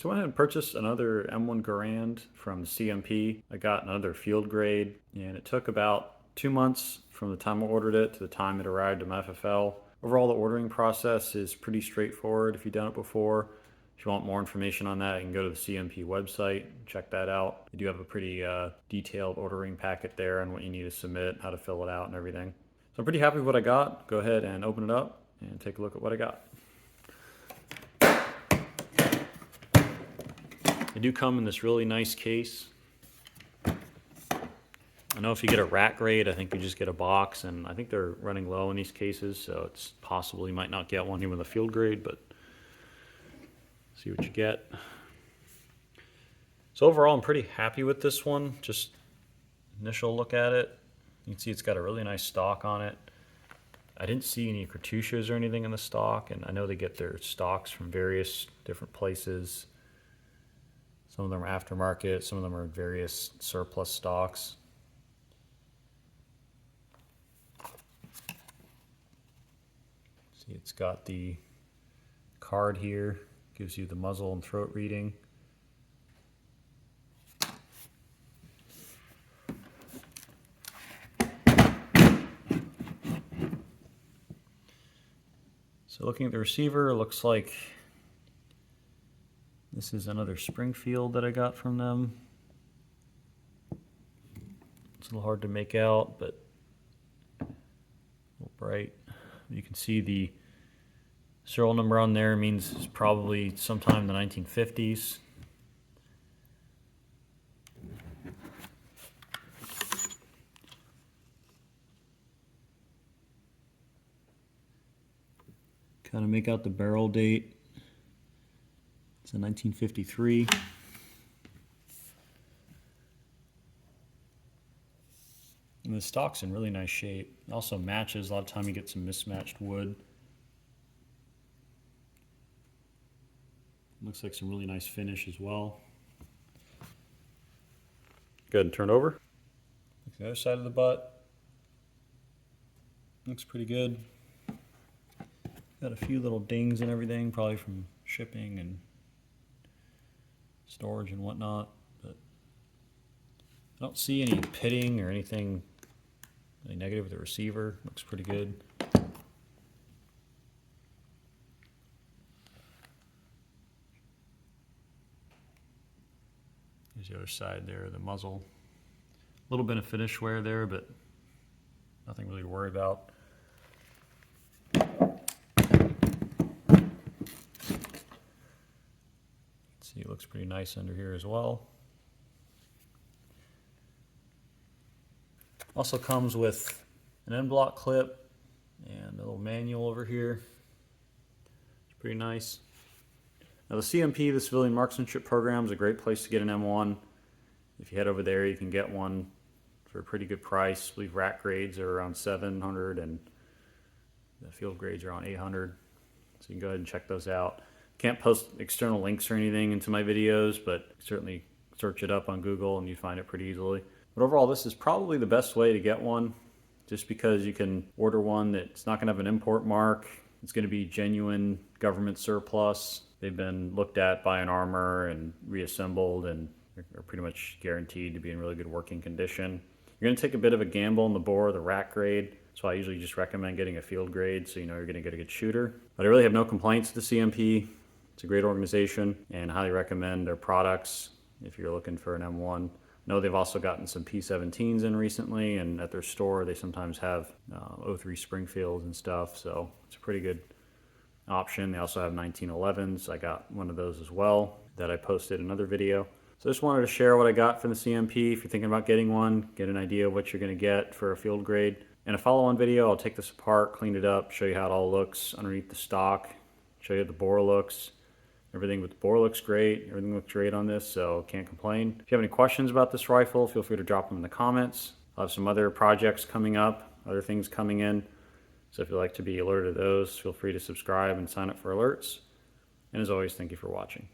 So I went ahead and purchased another M1 Garand from CMP. I got another field grade, and it took about 2 months from the time I ordered it to the time it arrived at my FFL. Overall, the ordering process is pretty straightforward if you've done it before. If you want more information on that, you can go to the CMP website, check that out. They do have a pretty detailed ordering packet there on what you need to submit, how to fill it out, and everything. So I'm pretty happy with what I got. Go ahead and open it up and take a look at what I got. They do come in this really nice case. I know if you get a rack grade, I think you just get a box, and I think they're running low in these cases, so it's possible you might not get one even with a field grade, but see what you get. So overall, I'm pretty happy with this one. Just initial look at it. You can see it's got a really nice stock on it. I didn't see any cartouches or anything in the stock, and I know they get their stocks from various different places. Some of them are aftermarket, some of them are various surplus stocks. See, it's got the card here, gives you the muzzle and throat reading. So looking at the receiver, it looks like this is another Springfield that I got from them. It's a little hard to make out, but a little bright. You can see the serial number on there means it's probably sometime in the 1950s. Kind of make out the barrel date. It's in 1953. And the stock's in really nice shape. It also matches. A lot of time you get some mismatched wood. Looks like some really nice finish as well. Go ahead and turn it over. Look at the other side of the butt. Looks pretty good. Got a few little dings and everything, probably from shipping and storage and whatnot, but I don't see any pitting or anything really negative with the receiver. Looks pretty good. Here's the other side there, the muzzle. A little bit of finish wear there, but nothing really to worry about. See, it looks pretty nice under here as well. Also comes with an end block clip and a little manual over here. It's pretty nice. Now the CMP, the Civilian Marksmanship Program, is a great place to get an M1. If you head over there, you can get one for a pretty good price. I believe rack grades are around $700 and the field grades are around $800. So you can go ahead and check those out. Can't post external links or anything into my videos, but certainly search it up on Google and you find it pretty easily. But overall, this is probably the best way to get one, just because you can order one that's not going to have an import mark. It's going to be genuine government surplus. They've been looked at by an armor and reassembled and are pretty much guaranteed to be in really good working condition. You're going to take a bit of a gamble on the bore, the rack grade. So I usually just recommend getting a field grade so you know you're going to get a good shooter. But I really have no complaints with the CMP. It's a great organization and I highly recommend their products if you're looking for an M1. I know they've also gotten some P17s in recently, and at their store they sometimes have 03 Springfields and stuff, so it's a pretty good option. They also have 1911s. I got one of those as well that I posted in another video. So I just wanted to share what I got from the CMP. If you're thinking about getting one, get an idea of what you're going to get for a field grade. In a follow-on video, I'll take this apart, clean it up, show you how it all looks underneath the stock, show you how the bore looks. Everything with the bore looks great. Everything looks great on this, so can't complain. If you have any questions about this rifle, feel free to drop them in the comments. I'll have some other projects coming up, other things coming in. So if you'd like to be alerted to those, feel free to subscribe and sign up for alerts. And as always, thank you for watching.